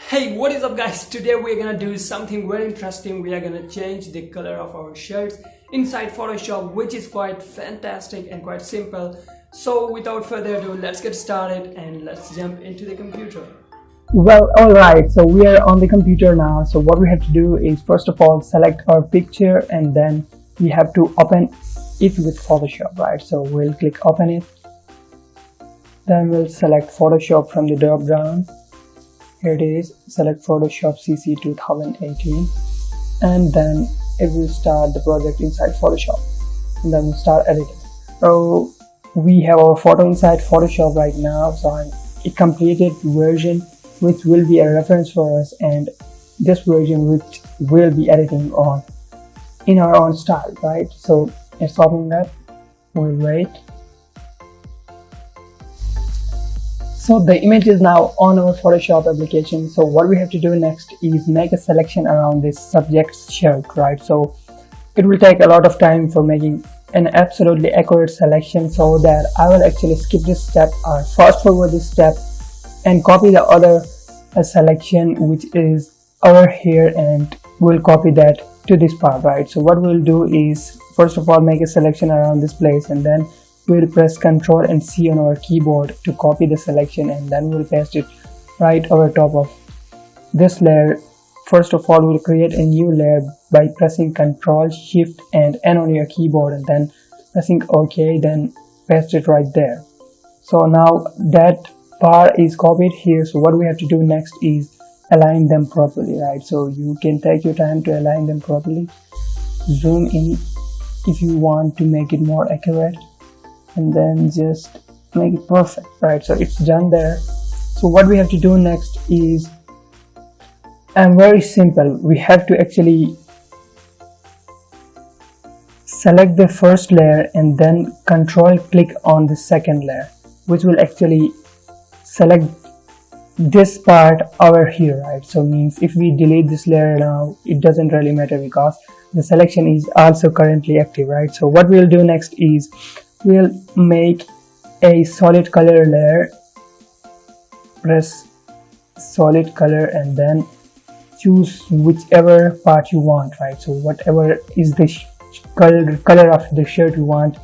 Hey, what is up guys? Today we're gonna do something very interesting. We are gonna change the color of our shirts inside Photoshop, which is quite fantastic and quite simple. So without further ado, let's get started and let's jump into the computer. Well, alright, so we are on the computer now. So what we have to do is first of all select our picture and then we have to open it with Photoshop, right? So we'll click open it. Then we'll select Photoshop from the drop down. Here it is, select Photoshop CC 2018 and then it will start the project inside Photoshop and then we'll start editing. So we have our photo inside Photoshop right now, so a completed version which will be a reference for us, and this version which will be editing on in our own style, right? So it's opening up, we'll wait. So the image is now on our Photoshop application. So what we have to do next is make a selection around this subject's shirt, right? So it will take a lot of time for making an absolutely accurate selection, so that I will actually skip this step or fast forward this step and copy the other selection which is over here, and we'll copy that to this part, right? So what we'll do is first of all make a selection around this place, and then we'll press Ctrl and C on our keyboard to copy the selection, and then we'll paste it right over top of this layer. First of all, we'll create a new layer by pressing Ctrl, Shift and N on your keyboard and then pressing OK, then paste it right there. So now that bar is copied here, so what we have to do next is align them properly, right? So you can take your time to align them properly, zoom in if you want to make it more accurate, and then just make it perfect, right? So it's done there. So what we have to do next is very simple. We have to actually select the first layer and then control click on the second layer, which will actually select this part over here, right? So means if we delete this layer now, it doesn't really matter because the selection is also currently active, right? So what we'll do next is we'll make a solid color layer, press solid color and then choose whichever part you want, right? So whatever is the color of the shirt you want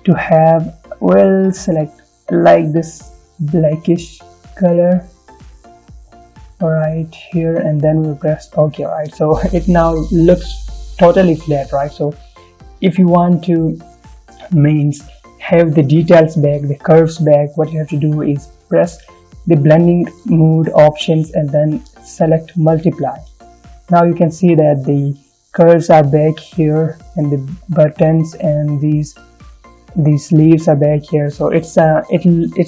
to have, we'll select like this blackish color right here, and then we'll press OK, right? So it now looks totally flat, right? So if you want to means have the details back, the curves back, what you have to do is press the blending mode options and then select multiply. Now you can see that the curves are back here and the buttons and these sleeves are back here. So it's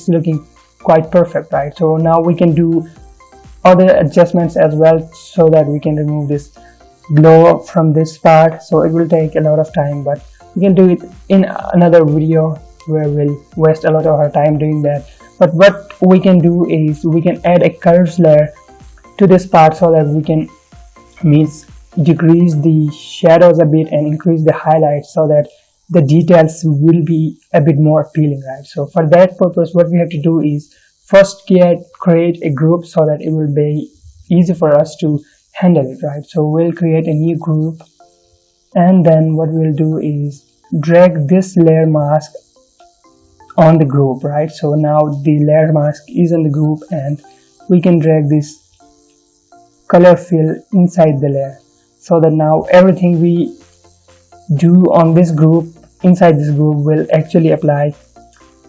looking quite perfect, right? So now we can do other adjustments as well so that we can remove this glow from this part. So it will take a lot of time, but we can do it in another video where we'll waste a lot of our time doing that. But what we can do is we can add a curves layer to this part so that we can decrease the shadows a bit and increase the highlights so that the details will be a bit more appealing, right? So for that purpose, what we have to do is first create a group so that it will be easy for us to handle it, right? So we'll create a new group, and then what we'll do is drag this layer mask on the group, right? So now the layer mask is on the group and we can drag this color fill inside the layer so that now everything we do on this group, inside this group, will actually apply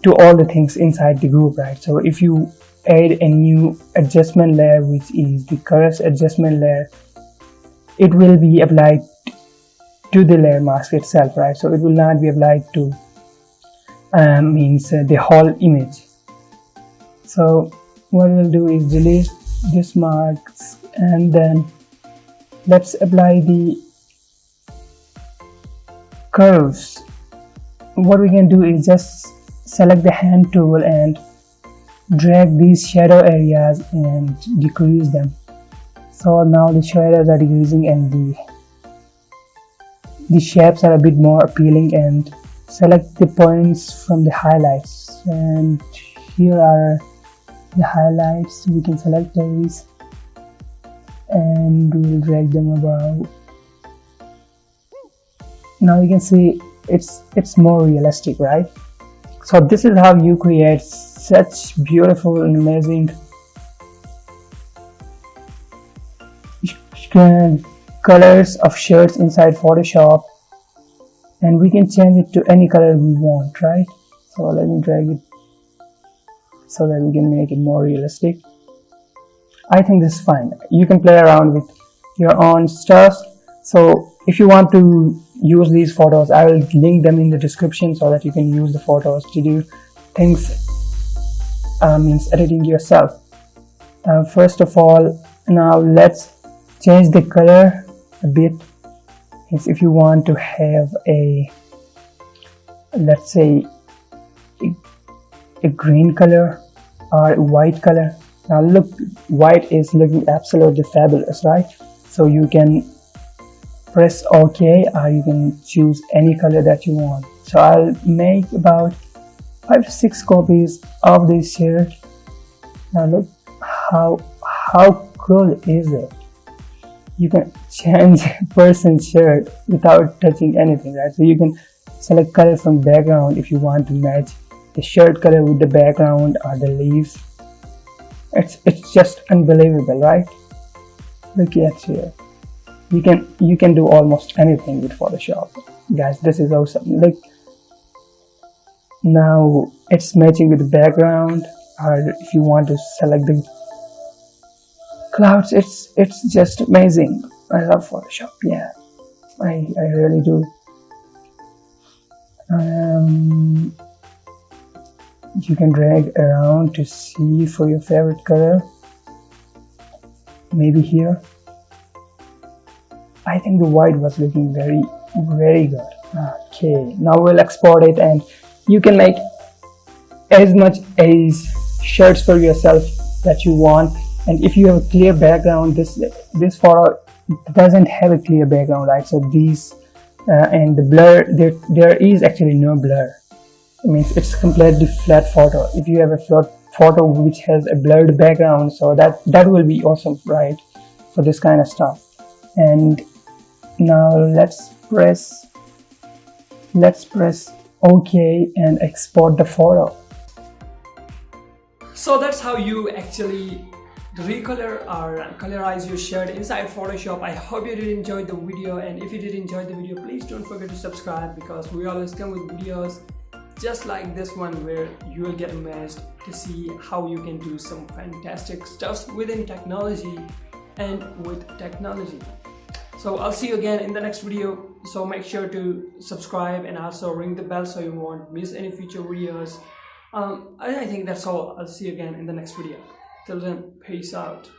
to all the things inside the group, right? So if you add a new adjustment layer, which is the curves adjustment layer, it will be applied to the layer mask itself, right? So it will not be applied to the whole image. So what we'll do is delete this marks and then let's apply the curves. What we can do is just select the hand tool and drag these shadow areas and decrease them. So now the shadows are decreasing and the shapes are a bit more appealing, and select the points from the highlights, and here are the highlights. We can select these and we'll drag them above. Now you can see it's more realistic, right? So this is how you create such beautiful and amazing colors of shirts inside Photoshop, and we can change it to any color we want, right? So let me drag it so that we can make it more realistic. I think this is fine. You can play around with your own stuff. So if you want to use these photos, I will link them in the description so that you can use the photos to do things, means editing yourself. First of all, now let's change the color a bit. If you want to have a, let's say, a green color or a white color. Now look, white is looking absolutely fabulous, right? So you can press OK, or you can choose any color that you want. So I'll make about 5 to 6 copies of this shirt. Now look how cool is it? You can change a person's shirt without touching anything, right? So you can select color from background if you want to match the shirt color with the background or the leaves. It's just unbelievable, right? Look at here. You can do almost anything with Photoshop, guys. This is awesome. Look, now it's matching with the background, or if you want to select the clouds, it's just amazing. I love Photoshop. Yeah, I really do. You can drag around to see for your favorite color. Maybe here. I think the white was looking very good. Okay, now we'll export it, and you can make as much as shirts for yourself that you want. And if you have a clear background, this photo doesn't have a clear background, right? So these and the blur, there is actually no blur. It means it's completely flat photo. If you have a flat photo which has a blurred background, so that will be awesome, right, for this kind of stuff. And now let's press OK and export the photo. So that's how you actually recolor or colorize your shirt inside Photoshop. I hope you did enjoy the video, and if you did enjoy the video, please don't forget to subscribe, because we always come with videos just like this one where you will get amazed to see how you can do some fantastic stuff within technology and with technology. So I'll see you again in the next video. So make sure to subscribe and also ring the bell so you won't miss any future videos. I think that's all. I'll see you again in the next video. Till then, peace out.